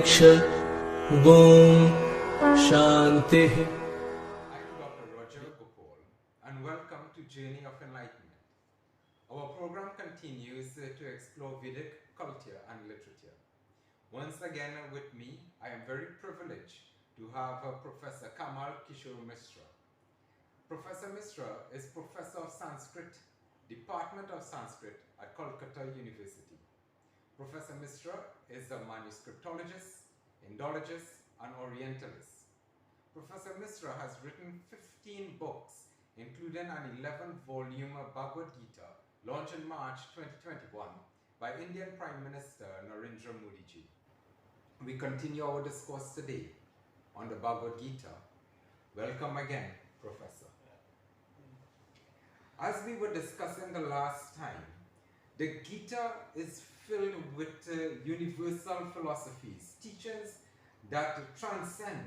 Shanti. I'm Dr. Gopaul, and welcome to Journey of Enlightenment. Our program continues to explore Vedic culture and literature. Once again with me, I am very privileged to have Professor Kamal Mishra. Professor Mishra is Professor of Sanskrit, Department of Sanskrit at Kolkata University. Professor Mishra is a manuscriptologist, Indologist, and Orientalist. Professor Mishra has written 15 books, including an 11-volume Bhagavad-Gita launched in March 2021 by Indian Prime Minister Narendra Modi ji. We continue our discourse today on the Bhagavad-Gita. Welcome again, Professor. As we were discussing the last time, the Gita is filled with universal philosophies, teachings that transcend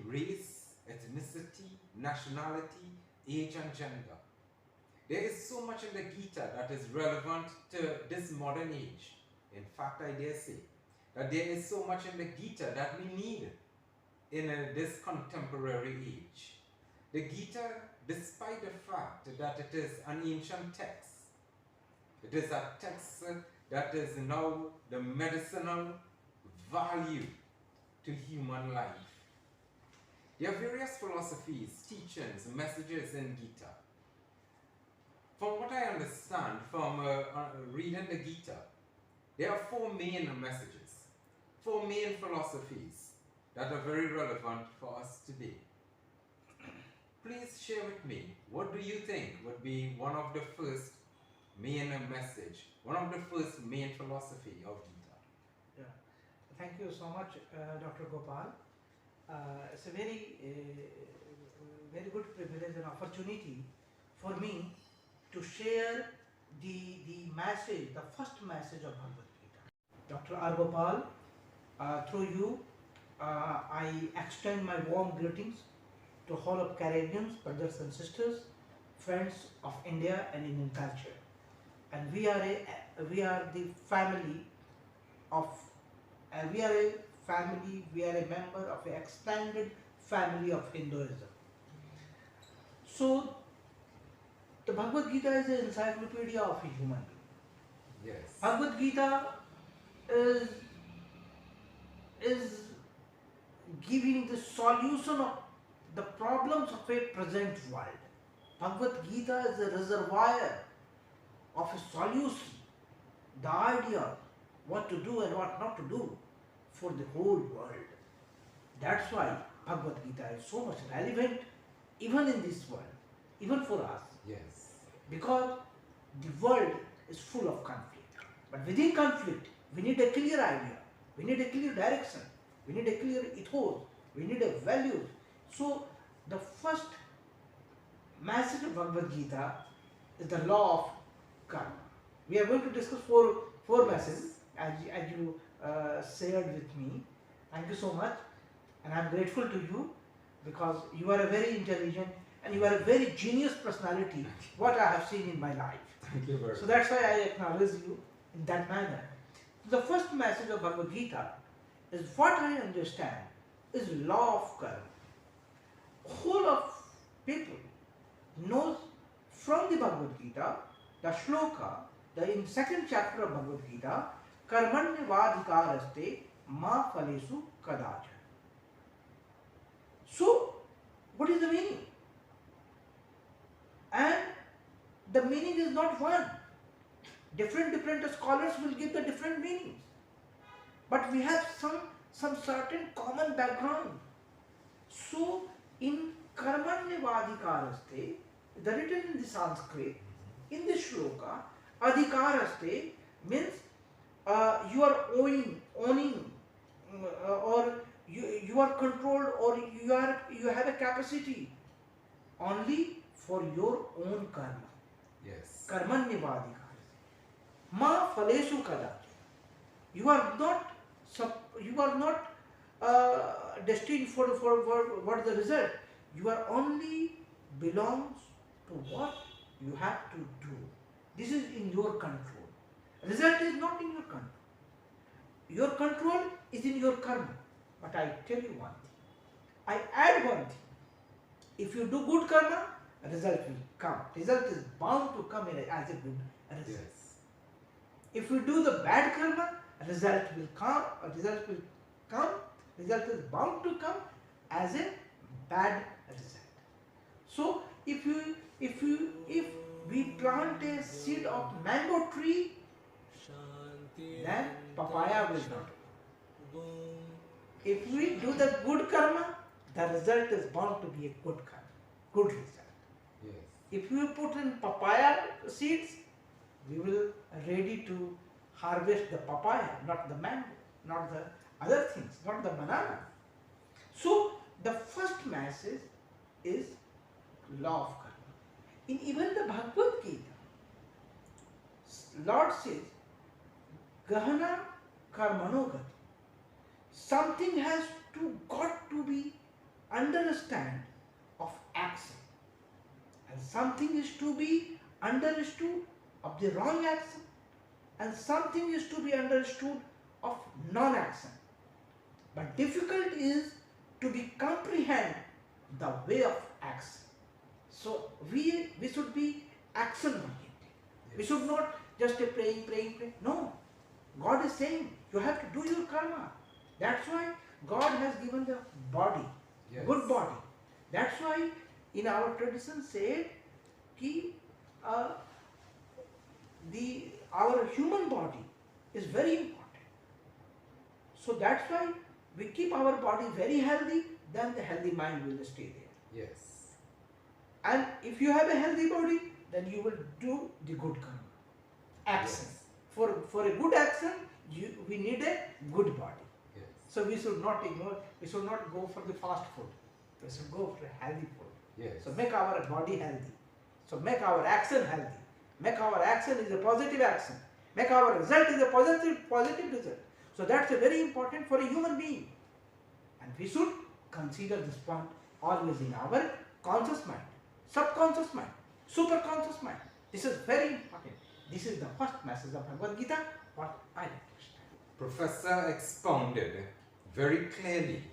race, ethnicity, nationality, age, and gender. There is so much in the Gita that is relevant to this modern age. In fact, I dare say that there is so much in the Gita that we need in this contemporary age. The Gita, despite the fact that it is an ancient text, it is a text that is now the medicinal value to human life. There are various philosophies, teachings, messages in Gita. From what I understand from reading the Gita, there are four main messages, four main philosophies that are very relevant for us today. Please share with me, what do you think would be one of the first main message, one of the first main philosophy of Gita? Yeah. Thank you so much, Dr. Gopal. It's a very good privilege and opportunity for me to share the message, the first message of Bhagavad-Gita. Dr. R. Gopal, through you, I extend my warm greetings to all of Caribbeans, brothers and sisters, friends of India and Indian culture. And we are the family of, we are a member of an extended family of Hinduism. So, the Bhagavad Gita is an encyclopedia of a human being. Yes. Bhagavad Gita is giving the solution of the problems of a present world. Bhagavad Gita is a reservoir of a solution, the idea what to do and what not to do for the whole world. That's why Bhagavad Gita is so much relevant even in this world, even for us. Yes. Because the world is full of conflict. But within conflict, we need a clear idea, we need a clear direction, we need a clear ethos, we need a values. So the first message of Bhagavad Gita is the law of karma. We are going to discuss four messages as you shared with me. Thank you so much, and I am grateful to you because you are a very intelligent and you are a very genius personality, what I have seen in my life. Thank you very much. So that's why I acknowledge you in that manner. The first message of Bhagavad Gita is what I understand is law of karma. Whole of people knows from the Bhagavad Gita, the shloka, in second chapter of Bhagavad Gita, karmanyavadhikaraste ma phalesu kadacha. So, what is the meaning? And the meaning is not one. Different scholars will give the different meanings. But we have some certain common background. So, in karmanyavadhikaraste, the written in the Sanskrit, in the shloka, adhikaraste means you are owning, or you are controlled, or you have a capacity only for your own karma. Yes. Karmanyavadhikaraste. Ma phalesu kadacha. You are not destined for what the result. You are only belongs to what you have to do. This is in your control. Result is not in your control. Your control is in your karma. But I tell you one thing. I add one thing. If you do good karma, a result will come. Result is bound to come as a good result. Yes. If you do the bad karma, a result will come. Result is bound to come as a bad result. So if we plant a seed of mango tree, then papaya will not grow. If we do the good karma, the result is bound to be a good karma, good result. Yes. If we put in papaya seeds, we will ready to harvest the papaya, not the mango, not the other things, not the banana. So the first message is law of karma. In even the Bhagavad-Gita, Lord says, Gahana karmanogati. Something has got to be understand of action, and something is to be understood of the wrong action, and something is to be understood of non-action. But difficult is to be comprehend the way of action. So we should be action oriented. Yes. We should not just praying. No. God is saying you have to do your karma. That's why God has given the body, Yes. good body. That's why in our tradition said ki our human body is very important. So that's why we keep our body very healthy, then the healthy mind will stay there. Yes. And if you have a healthy body, then you will do the good karma. Action. Yes. For a good action, we need a good body. Yes. So we should not ignore, we should not go for the fast food. We should go for healthy food. Yes. So make our body healthy. So make our action healthy. Make our action is a positive action. Make our result is a positive result. So that's a very important for a human being. And we should consider this point always in our conscious mind, subconscious mind, superconscious mind. This is very important. This is the first message of Bhagavad-Gita, what I understand. Professor expounded very clearly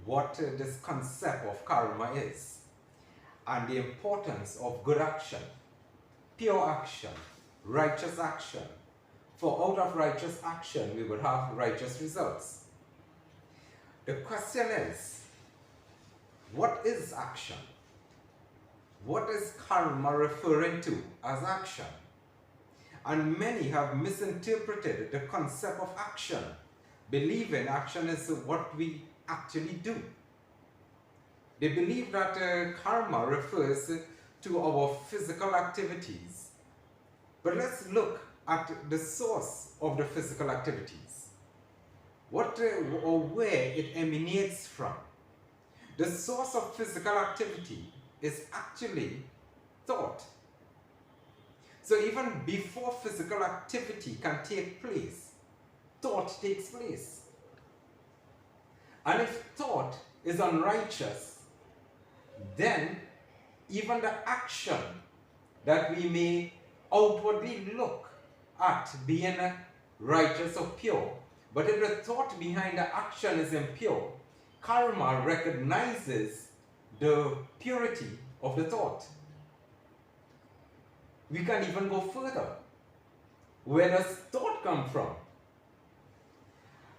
what this concept of karma is and the importance of good action, pure action, righteous action. For out of righteous action, we would have righteous results. The question is, what is action? What is karma referring to as action? And many have misinterpreted the concept of action, believing action is what we actually do. They believe that karma refers to our physical activities. But let's look at the source of the physical activities. What or where it emanates from. The source of physical activity is actually thought. So even before physical activity can take place, thought takes place. And if thought is unrighteous, then even the action that we may outwardly look at being righteous or pure, but if the thought behind the action is impure, karma recognizes the purity of the thought. We can even go further. Where does thought come from?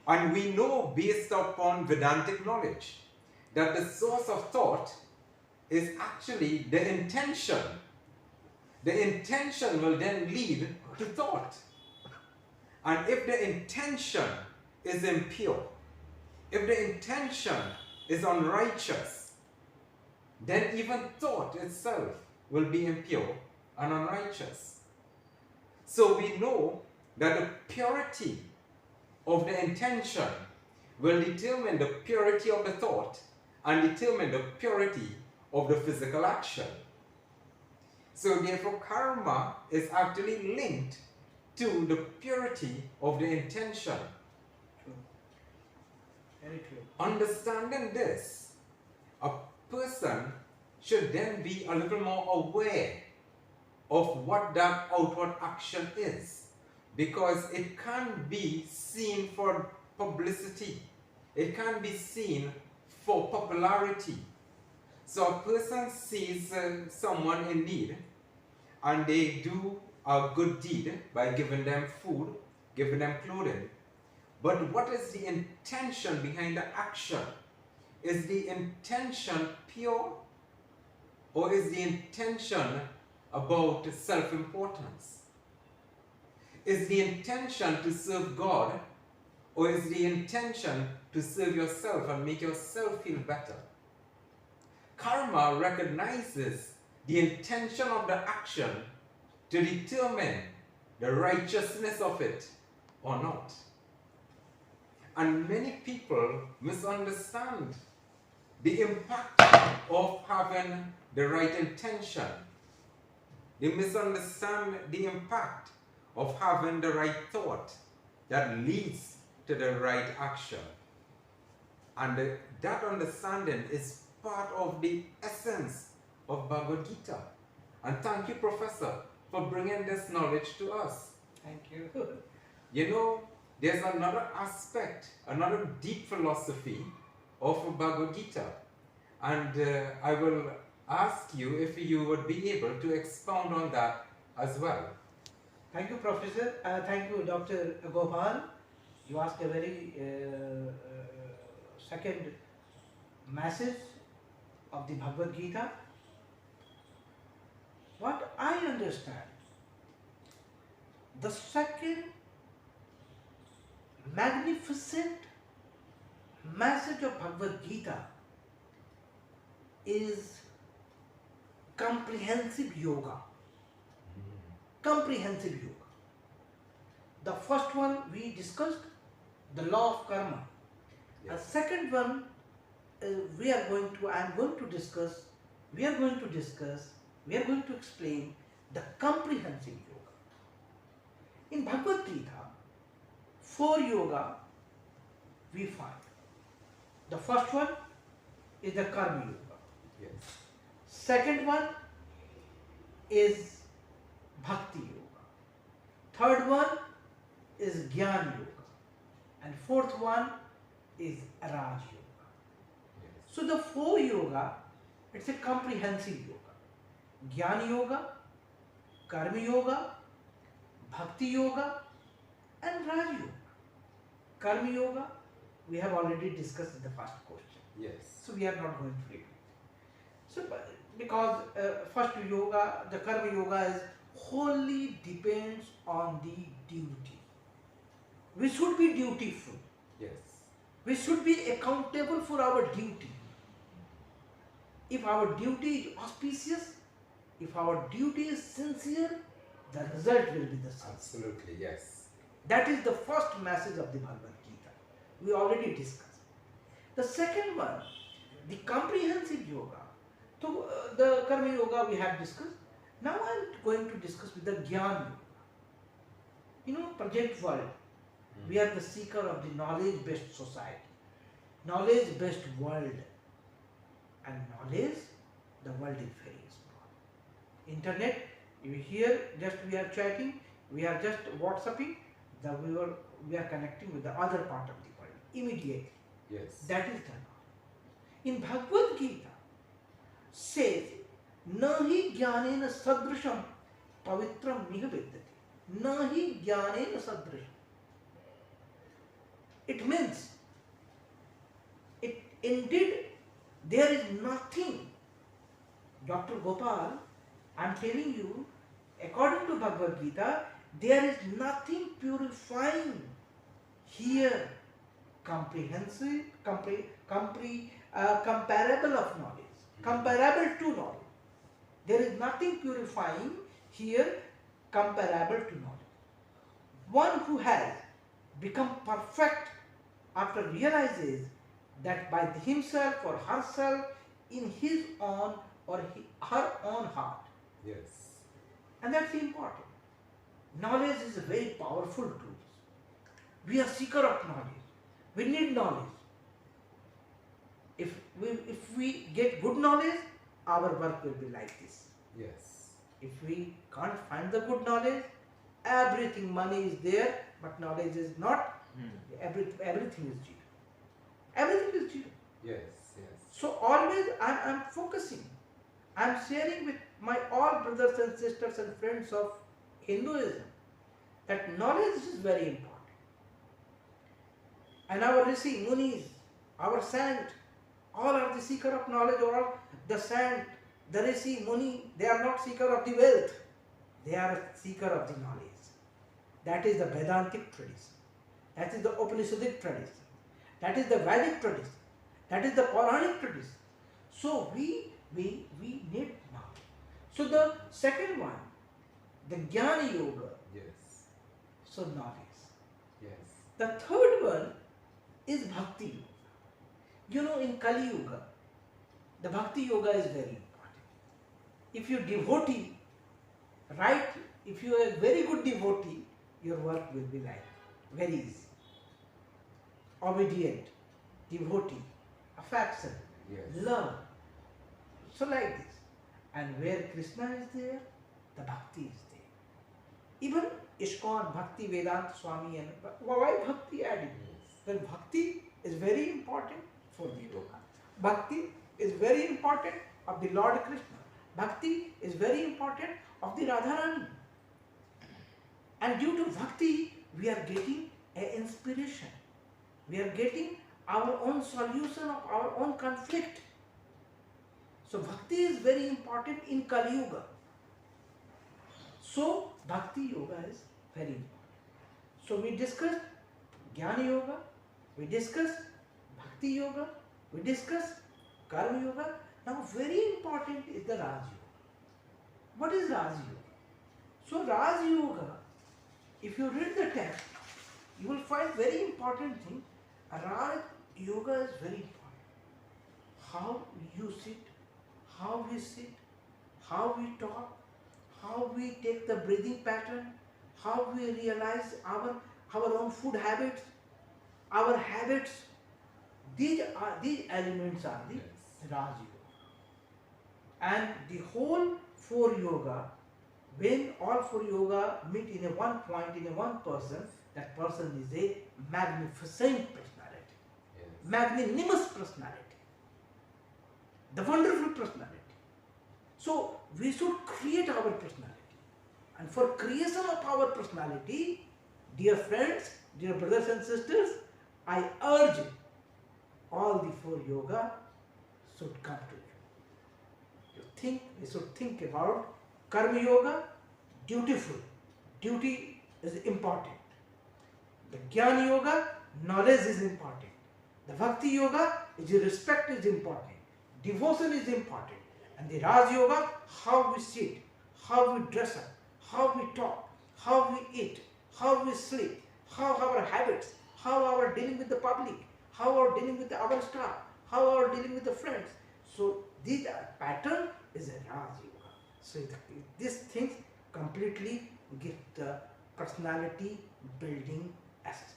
And we know based upon Vedantic knowledge that the source of thought is actually the intention. The intention will then lead to thought. And if the intention is impure, if the intention is unrighteous, then even thought itself will be impure and unrighteous. So we know that the purity of the intention will determine the purity of the thought and determine the purity of the physical action. So therefore karma is actually linked to the purity of the intention. True. Very true. Understanding this, a person should then be a little more aware of what that outward action is, because it can be seen for publicity. It can be seen for popularity. So a person sees someone in need and they do a good deed by giving them food, giving them clothing. But what is the intention behind the action? Is the intention pure, or is the intention about self-importance? Is the intention to serve God, or is the intention to serve yourself and make yourself feel better? Karma recognizes the intention of the action to determine the righteousness of it or not. And many people misunderstand the impact of having the right intention. They misunderstand the impact of having the right thought that leads to the right action. And that understanding is part of the essence of Bhagavad-Gita. And thank you, Professor, for bringing this knowledge to us. Thank you. You know, there's another aspect, another deep philosophy of Bhagavad-Gita. And I will ask you if you would be able to expound on that as well. Thank you, Professor. Thank you, Dr. Gopaul. You asked a very second message of the Bhagavad Gita. What I understand, the second magnificent message of Bhagavad Gita is comprehensive yoga. Comprehensive yoga. The first one we discussed, the law of karma. Yes. The second one we are going to explain the comprehensive yoga. In Bhagavad Gita, 4 yoga we find. The first one is the karma yoga. Yes. Second one is bhakti yoga. Third one is jnana yoga. And fourth one is raj yoga. Yes. So the 4 yoga, it's a comprehensive yoga. Jnana yoga, karma yoga, bhakti yoga, and raj yoga. Karma yoga we have already discussed in the first question. Yes. So we are not going to repeat. So because first yoga, the karma yoga is wholly depends on the duty. We should be dutiful. Yes. We should be accountable for our duty. If our duty is auspicious, if our duty is sincere, the result will be the same. Absolutely, yes. That is the first message of the Bhagavad Gita. We already discussed. The second one, the comprehensive yoga. So the karma yoga we have discussed. Now I am going to discuss with the jnana yoga. You know, present world, we are the seeker of the knowledge-based society, knowledge-based world. And knowledge, the world is very small. Internet, you hear, just we are chatting, we are just WhatsApping, we are connecting with the other part of the world immediately. Yes. That is the knowledge. In Bhagavad Gita, says, Nahi jnanena sadrisham pavitram miha vidyate. Nahi jnanena sadrisham. It means, indeed, there is nothing. Dr. Gopaul, I am telling you, according to Bhagavad Gita, there is nothing purifying here, comprehensive, comparable of knowledge, comparable to knowledge. There is nothing purifying here, comparable to knowledge. One who has become perfect after realizes that by himself or herself in his own or her own heart. Yes. And that's important. Knowledge is a very powerful tool. We are seeker of knowledge. We need knowledge. If we get good knowledge, our work will be like this. Yes. If we can't find the good knowledge, everything, money is there, but knowledge is not, Everything is zero. Everything is zero. Yes, yes. So always I'm focusing. I'm sharing with my all brothers and sisters and friends of Hinduism that knowledge is very important. And our Rishi, Munis, our saint, all are the seeker of knowledge, all the saint, the Rishi, Muni, they are not seeker of the wealth. They are a seeker of the knowledge. That is the Vedantic tradition. That is the Upanishadic tradition. That is the Vedic tradition. That is the Puranic tradition. So we need knowledge. So the second one, the Jnana Yoga. Yes. So knowledge. Yes. The third one is Bhakti Yoga. You know, in Kali Yuga, the Bhakti Yoga is very important. If you devotee, right, if you are a very good devotee, your work will be like very easy. Obedient, devotee, affection, Yes. love. So like this. And where Krishna is there, the Bhakti is there. Even ISKCON, Bhakti Vedanta Swami, and why Bhakti added? Then Bhakti is very important for the yoga. Bhakti is very important of the Lord Krishna. Bhakti is very important of the Radharani. And due to Bhakti, we are getting an inspiration. We are getting our own solution of our own conflict. So Bhakti is very important in Kali Yuga. So Bhakti Yoga is very important. So we discussed Jnana Yoga, we discussed Bhakti Yoga, we discussed Karma Yoga. Now very important is the Raj Yoga. What is Raj Yoga? So Raj Yoga, if you read the text, you will find very important thing. Raj Yoga is very important. How you sit, how we sit, how we talk, how we take the breathing pattern, how we realize our own food habits, our habits. These elements are the Raj Yoga. And the whole four yoga, when all four yoga meet in a one point, in a one person, that person is a magnificent personality, magnanimous personality, the wonderful personality. So we should create our personality. And for creation of our personality, dear friends, dear brothers and sisters, I urge all the four yoga should come to you. We should think about Karma Yoga, dutiful. Duty is important. The Jnana Yoga, knowledge is important. The Bhakti Yoga, respect is important. Devotion is important. And the Raj Yoga, how we sit, how we dress up, how we talk, how we eat, how we sleep, how our habits, how our dealing with the public, how our dealing with our staff, how our dealing with the friends. So this pattern is a Raj Yoga. So these things completely give the personality building essence.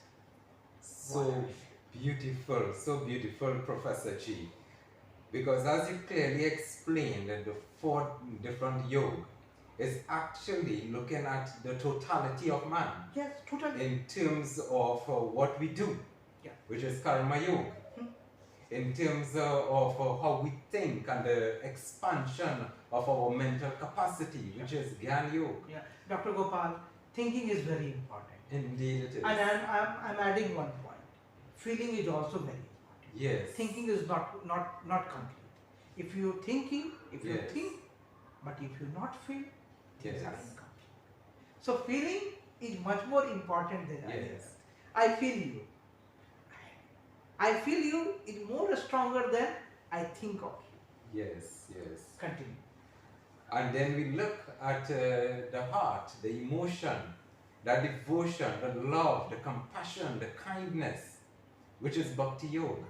So beautiful, Professor Chi. Because as you clearly explained, that the four different yoga is actually looking at the totality of man. Yes, totally. In terms of what we do, which is Karma Yoga. In terms of how we think and the expansion of our mental capacity, which is Jnana Yoga. Yeah, Dr. Gopaul, thinking is very important. Indeed it is. And I'm adding one point. Feeling is also very important. Yes. Thinking is not complete. If you're thinking, if you think, but if you not feel, things are incomplete. So feeling is much more important than anything. I feel you. I feel you is more stronger than I think of you. Yes. Continue. And then we look at the heart, the emotion, the devotion, the love, the compassion, the kindness, which is Bhakti Yoga.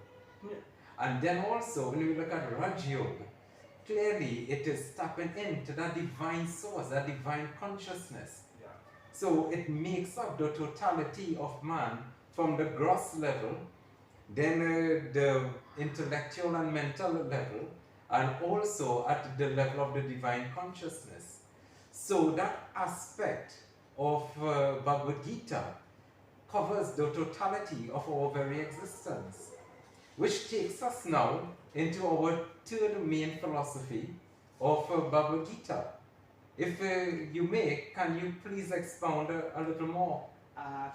Yeah. And then also when we look at Raj Yoga, clearly it is tapping into that divine source, that divine consciousness. Yeah. So it makes up the totality of man from the gross level, then the intellectual and mental level, and also at the level of the divine consciousness. So that aspect of Bhagavad-Gita covers the totality of our very existence, which takes us now into our third main philosophy of Bhagavad-Gita. If you may, can you please expound a little more?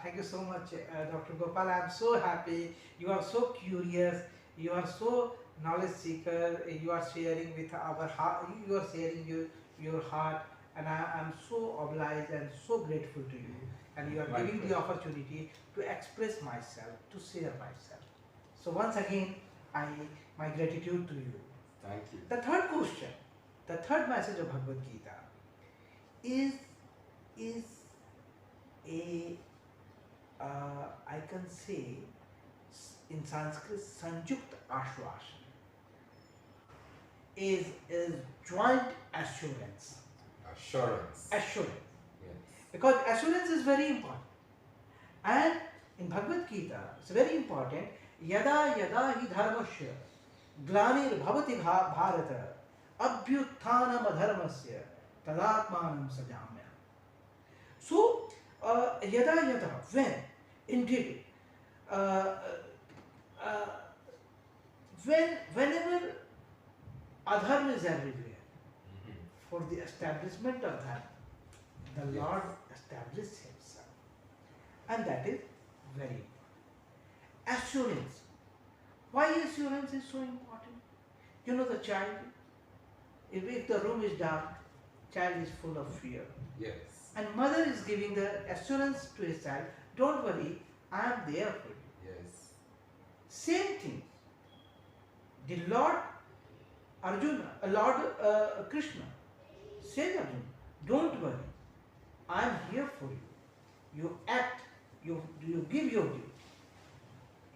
Thank you so much, Dr. Gopal. I am so happy. You are so curious. You are so knowledge seeker. You are sharing with our heart. You are sharing your heart, and I am so obliged and so grateful to you. And you are giving the opportunity to express myself, to share myself. So once again, my gratitude to you. Thank you. The third question, the third message of Bhagavad Gita is a I can say in Sanskrit Sanjukta Ashwasan, is joint assurance. Assurance. Assurance. Yes. Because assurance is very important. And in Bhagavad Gita, it's very important. Yada yada hi dharmasya glanir bhavati bharata abhyutthanam adharmasya tadatmanam sajamya. So, yada yada, when, indeed, whenever adharma is everywhere, for the establishment of dharma, the Lord established himself. And that is very important. Assurance. Why assurance is so important? You know the child, if the room is dark, child is full of fear. Yes. And mother is giving the assurance to his child, don't worry, I am there for you. Yes. Same thing. The Lord Arjuna, Lord Krishna says Arjuna, don't worry, I am here for you. You act, you give your duty.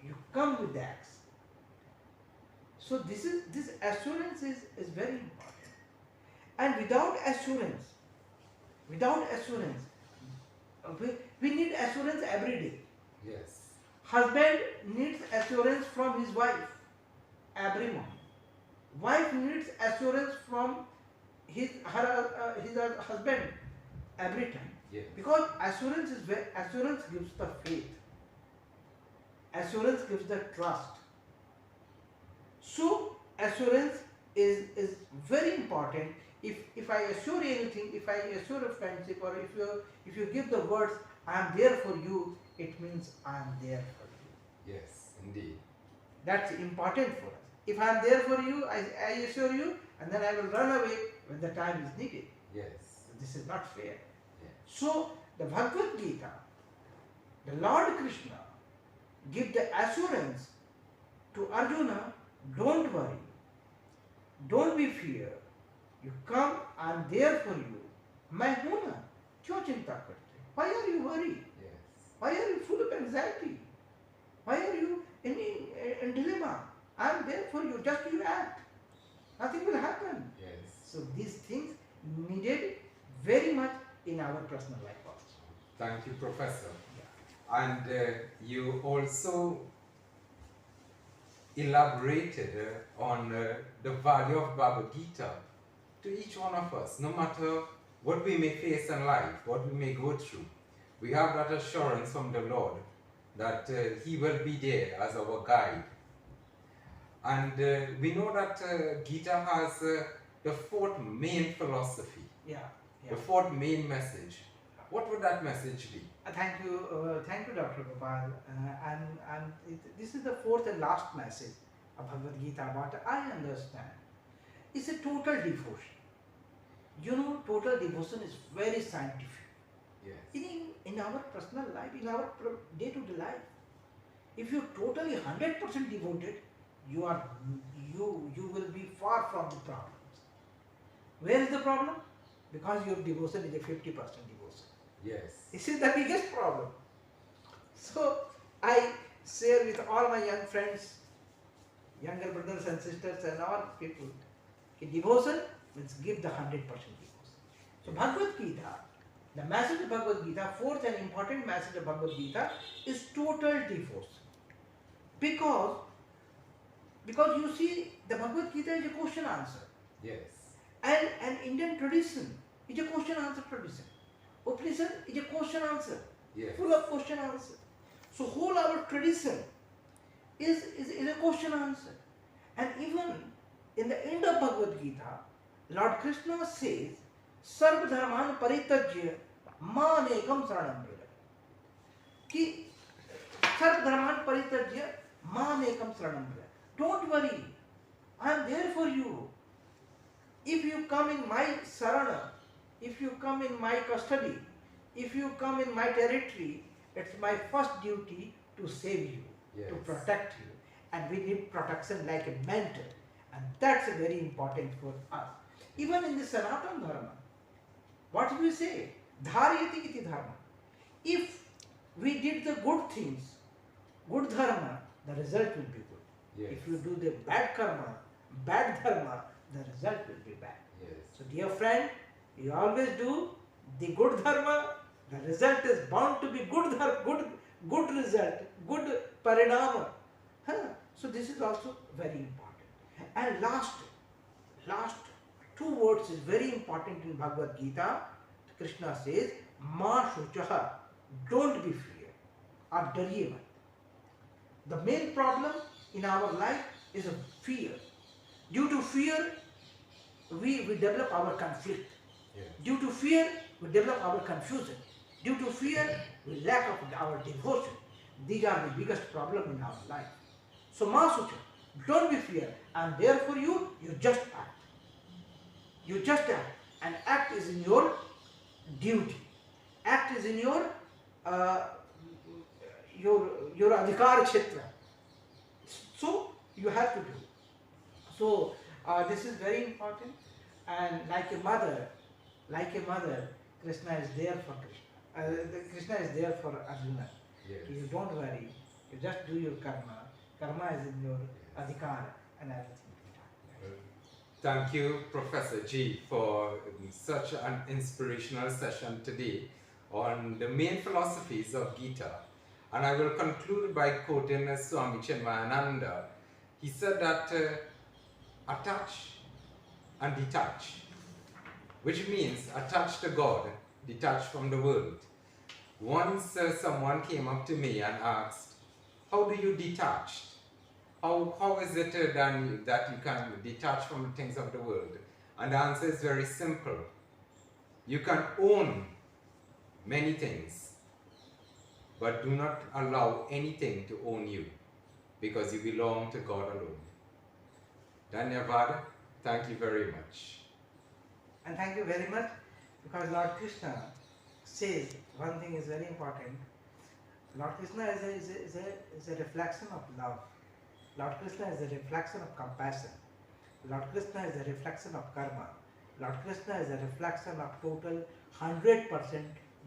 You come with the acts. So this assurance is very important. And without assurance, we need assurance every day. Yes. Husband needs assurance from his wife every morning. Wife needs assurance from his husband every time. Yes. Because assurance gives the faith. Assurance gives the trust. So assurance is very important. If I assure anything, if I assure a friendship, or if you give the words, I am there for you, it means I am there for you. Yes, indeed. That's important for us. If I am there for you, I assure you, and then I will run away when the time is needed. Yes. This is not fair. Yes. So the Bhagavad Gita, the Lord Krishna give the assurance to Arjuna, don't worry, don't be fear. You come, I am there for you. मैं हूँ ना, क्यों चिंता करते? Why are you worried? Yes. Why are you full of anxiety? Why are you in dilemma? I am there for you. Just you act. Nothing will happen. Yes. So these things needed very much in our personal life also. Thank you, Professor. Yeah. And you also elaborated on the value of Bhagavad Gita to each one of us, no matter what we may face in life, what we may go through. We have that assurance from the Lord that He will be there as our guide. And we know that Gita has the fourth main philosophy, Yeah. the fourth main message. What would that message be? Thank you, Dr. Gopaul. And this is the fourth and last message of Bhagavad Gita. What I understand is a total devotion. You know, total devotion is very scientific. Yes. In our personal life, in our day-to-day life, if you're totally 100% devoted, you will be far from the problems. Where is the problem? Because your devotion is a 50% devotion. Yes. This is the biggest problem. So I share with all my young friends, younger brothers and sisters and all people, devotion means give the 100% devotion. So Bhagavad Gita, the message of Bhagavad Gita, fourth and important message of Bhagavad Gita is total devotion. Because you see, the Bhagavad Gita is a question answer. Yes. And Indian tradition is a question answer tradition. Upanishad is a question answer. Yes. Full of question answer. So whole our tradition is a question answer. And even in the end of Bhagavad-Gita, Lord Krishna says, Sarv dharman paritajya mamekam saranam vraja. Ki Sarv dharman paritajya mamekam saranam vraja. Don't worry, I am there for you. If you come in my sarana, if you come in my custody, if you come in my territory, it's my first duty to save you, Yes. to protect you. And we need protection like a mentor. And that's very important for us. Even in the Sanatana Dharma, what do we say? Dharyati iti dharma. If we did the good things, good dharma, the result will be good. Yes. If you do the bad karma, bad dharma, the result will be bad. Yes. So dear friend, you always do the good dharma, the result is bound to be good result, good parinama. Huh? So this is also very important. And last 2 words is very important in Bhagavad Gita. Krishna says, Ma shuchaha, don't be fear, or dariye mat. The main problem in our life is a fear. Due to fear, we develop our conflict. Yes. Due to fear, we develop our confusion. Due to fear, we lack of our devotion. These are the biggest problem in our life. So, Masucha, don't be fear. I am there for you. You just act. You just act. And act is in your duty. Act is in your adhikar kshetra. So, you have to do. So, this is very important. And like a mother, Krishna is there for Krishna. Krishna is there for Arjuna. Yes. You don't worry. You just do your karma. Karma is in your adhikar and everything will be done. Thank you, Professor G, for such an inspirational session today on the main philosophies of Gita. And I will conclude by quoting Swami Chinmayananda. He said that attach and detach, which means attach to God, detach from the world. Once someone came up to me and asked, how do you detach? How is it then that you can detach from the things of the world? And the answer is very simple. You can own many things, but do not allow anything to own you, because you belong to God alone. Dhanyavad, thank you very much. And thank you very much, because Lord Krishna says one thing is very important. Lord Krishna is a reflection of love. Lord Krishna is a reflection of compassion. Lord Krishna is a reflection of karma. Lord Krishna is a reflection of total 100%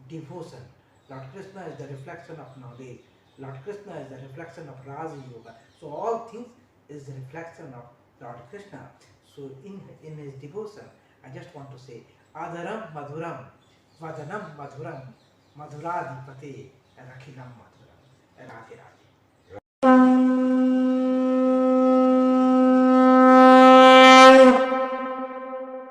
devotion. Lord Krishna is the reflection of knowledge. Lord Krishna is the reflection of Raja Yoga. So all things is the reflection of Lord Krishna. So in his devotion, I just want to say, Adaram Madhuram, Vadanam Madhuram, Madhuradipate, and Akhilam Madhuram, and Radhe Radhe.